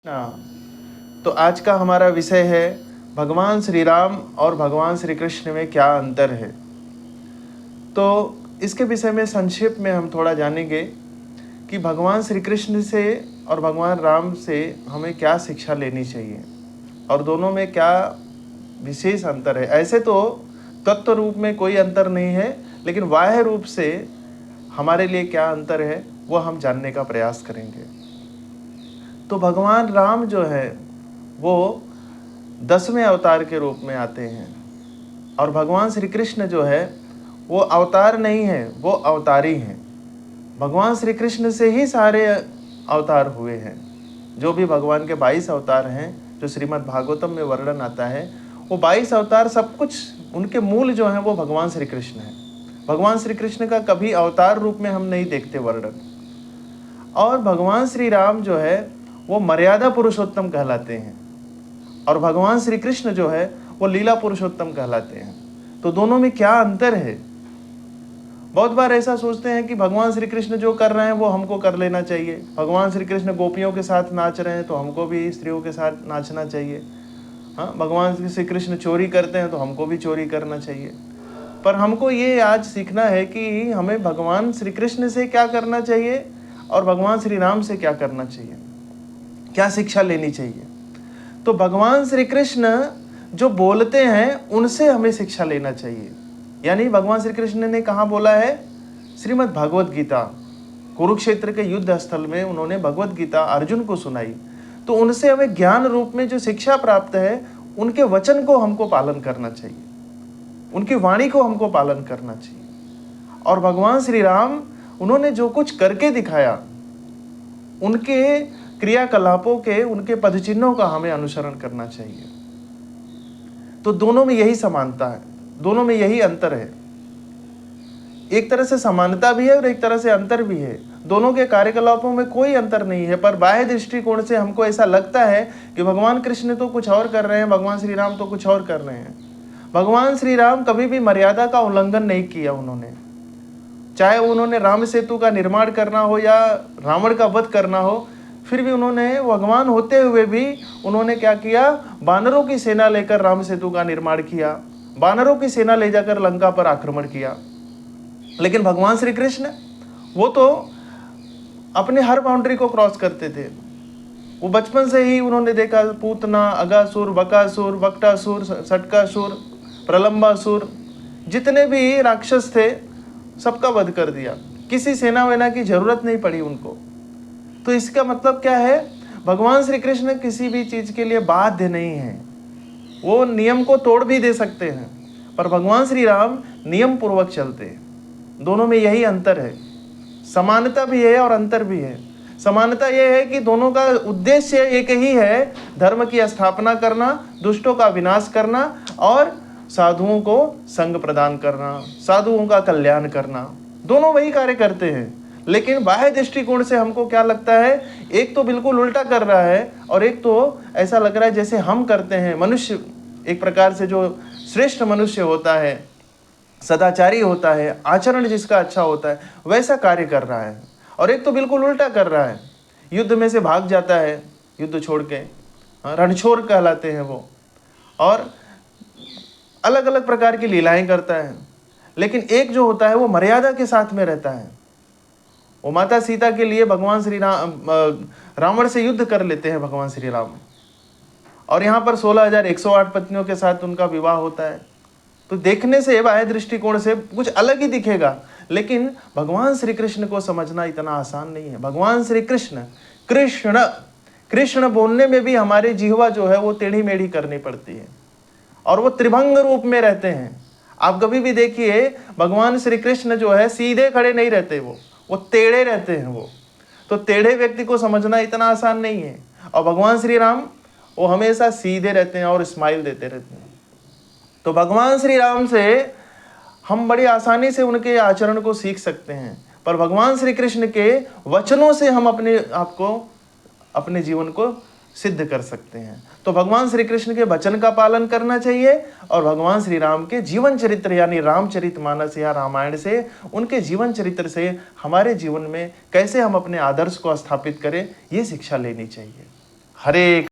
तो आज का हमारा विषय है भगवान श्री राम और भगवान श्री कृष्ण में क्या अंतर है। तो इसके विषय में संक्षेप में हम थोड़ा जानेंगे कि भगवान श्री कृष्ण से और भगवान राम से हमें क्या शिक्षा लेनी चाहिए और दोनों में क्या विशेष अंतर है। ऐसे तो तत्व रूप में कोई अंतर नहीं है, लेकिन बाह्य रूप से हमारे लिए क्या अंतर है वो हम जानने का प्रयास करेंगे। तो भगवान राम जो है वो 10वें अवतार के रूप में आते हैं और भगवान श्री कृष्ण जो है वो अवतार नहीं है, वो अवतारी हैं। भगवान श्री कृष्ण से ही सारे अवतार हुए हैं। जो भी भगवान के 22 अवतार हैं जो श्रीमद् भागवतम में वर्णन आता है, वो 22 अवतार सब कुछ उनके मूल जो हैं वो भगवान श्री कृष्ण हैं। भगवान श्री कृष्ण का कभी अवतार रूप में हम नहीं देखते वर्णन। और भगवान श्री राम जो है वो मर्यादा पुरुषोत्तम कहलाते हैं और भगवान श्री कृष्ण जो है वो लीला पुरुषोत्तम कहलाते हैं। तो दोनों में क्या अंतर है। बहुत बार ऐसा सोचते हैं कि भगवान श्री कृष्ण जो कर रहे हैं वो हमको कर लेना चाहिए। भगवान श्री कृष्ण गोपियों के साथ नाच रहे हैं तो हमको भी स्त्रियों के साथ नाचना चाहिए। हाँ, भगवान श्री कृष्ण चोरी करते हैं तो हमको भी चोरी करना चाहिए। पर हमको ये आज सीखना है कि हमें भगवान श्री कृष्ण से क्या करना चाहिए और भगवान श्री राम से क्या करना चाहिए, क्या शिक्षा लेनी चाहिए। तो भगवान श्री कृष्ण जो बोलते हैं उनसे हमें शिक्षा लेना चाहिए। यानी भगवान श्री कृष्ण ने कहाँ बोला है? श्रीमद् भगवद गीता, कुरुक्षेत्र के युद्ध स्थल में उन्होंने भगवद गीता अर्जुन को सुनाई। तो उनसे हमें ज्ञान रूप में जो शिक्षा प्राप्त है, उनके वचन को हमको पालन करना चाहिए, उनकी वाणी को हमको पालन करना चाहिए। और भगवान श्री राम उन्होंने जो कुछ करके दिखाया, उनके क्रियाकलापों के, उनके पदचिन्हों का हमें अनुसरण करना चाहिए। तो दोनों में यही समानता है, दोनों में यही अंतर है। एक तरह से समानता भी है और एक तरह से अंतर भी है। दोनों के कार्यकलापों में कोई अंतर नहीं है, पर बाह्य दृष्टिकोण से हमको ऐसा लगता है कि भगवान कृष्ण तो कुछ और कर रहे हैं, भगवान श्री राम तो कुछ और कर रहे हैं। भगवान श्री राम कभी भी मर्यादा का उल्लंघन नहीं किया उन्होंने। चाहे उन्होंने राम सेतु का निर्माण करना हो या रावण का वध करना हो, फिर भी उन्होंने भगवान होते हुए भी उन्होंने क्या किया? बानरों की सेना लेकर राम सेतु का निर्माण किया, बानरों की सेना ले जाकर लंका पर आक्रमण किया। लेकिन भगवान श्री कृष्ण वो तो अपने हर बाउंड्री को क्रॉस करते थे। वो बचपन से ही उन्होंने देखा, पूतना, अगासुर, बकासुर, वक्टासुर, सटकासुर, प्रलंबासुर, जितने भी राक्षस थे सबका वध कर दिया। किसी सेना वेना की जरूरत नहीं पड़ी उनको। तो इसका मतलब क्या है? भगवान श्री कृष्ण किसी भी चीज के लिए बाध्य नहीं है, वो नियम को तोड़ भी दे सकते हैं, पर भगवान श्री राम नियम पूर्वक चलते हैं। दोनों में यही अंतर है। समानता भी है और अंतर भी है। समानता यह है कि दोनों का उद्देश्य एक ही है, धर्म की स्थापना करना, दुष्टों का विनाश करना और साधुओं को संग प्रदान करना, साधुओं का कल्याण करना। दोनों वही कार्य करते हैं। लेकिन बाह्य दृष्टिकोण से हमको क्या लगता है? एक तो बिल्कुल उल्टा कर रहा है और एक तो ऐसा लग रहा है जैसे हम करते हैं। मनुष्य एक प्रकार से जो श्रेष्ठ मनुष्य होता है, सदाचारी होता है, आचरण जिसका अच्छा होता है, वैसा कार्य कर रहा है। और एक तो बिल्कुल उल्टा कर रहा है, युद्ध में से भाग जाता है, युद्ध छोड़ के, रणछोड़ कहलाते हैं वो, और अलग अलग प्रकार की लीलाएं करता है। लेकिन एक जो होता है वो मर्यादा के साथ में रहता है। वो माता सीता के लिए भगवान श्री राम रावण से युद्ध कर लेते हैं भगवान श्री राम, और यहाँ पर 16,108 पत्नियों के साथ उनका विवाह होता है। तो देखने से बाह्य दृष्टिकोण से कुछ अलग ही दिखेगा, लेकिन भगवान श्री कृष्ण को समझना इतना आसान नहीं है। भगवान श्री कृष्ण कृष्ण कृष्ण बोलने में भी हमारी जिह्वा जो है वो टेढ़ी मेढ़ी करनी पड़ती है, और वो त्रिभंग रूप में रहते हैं। आप कभी भी देखिए, भगवान श्री कृष्ण जो है सीधे खड़े नहीं रहते, वो टेढ़े रहते हैं। वो तो टेढ़े व्यक्ति को समझना इतना आसान नहीं है। और भगवान श्री राम वो हमेशा सीधे रहते हैं और स्माइल देते रहते हैं। तो भगवान श्री राम से हम बड़ी आसानी से उनके आचरण को सीख सकते हैं, पर भगवान श्री कृष्ण के वचनों से हम अपने आप को, अपने जीवन को सिद्ध कर सकते हैं। तो भगवान श्री कृष्ण के वचन का पालन करना चाहिए और भगवान श्री राम के जीवन चरित्र यानी रामचरितमानस या रामायण से, उनके जीवन चरित्र से हमारे जीवन में कैसे हम अपने आदर्श को स्थापित करें, ये शिक्षा लेनी चाहिए। हरे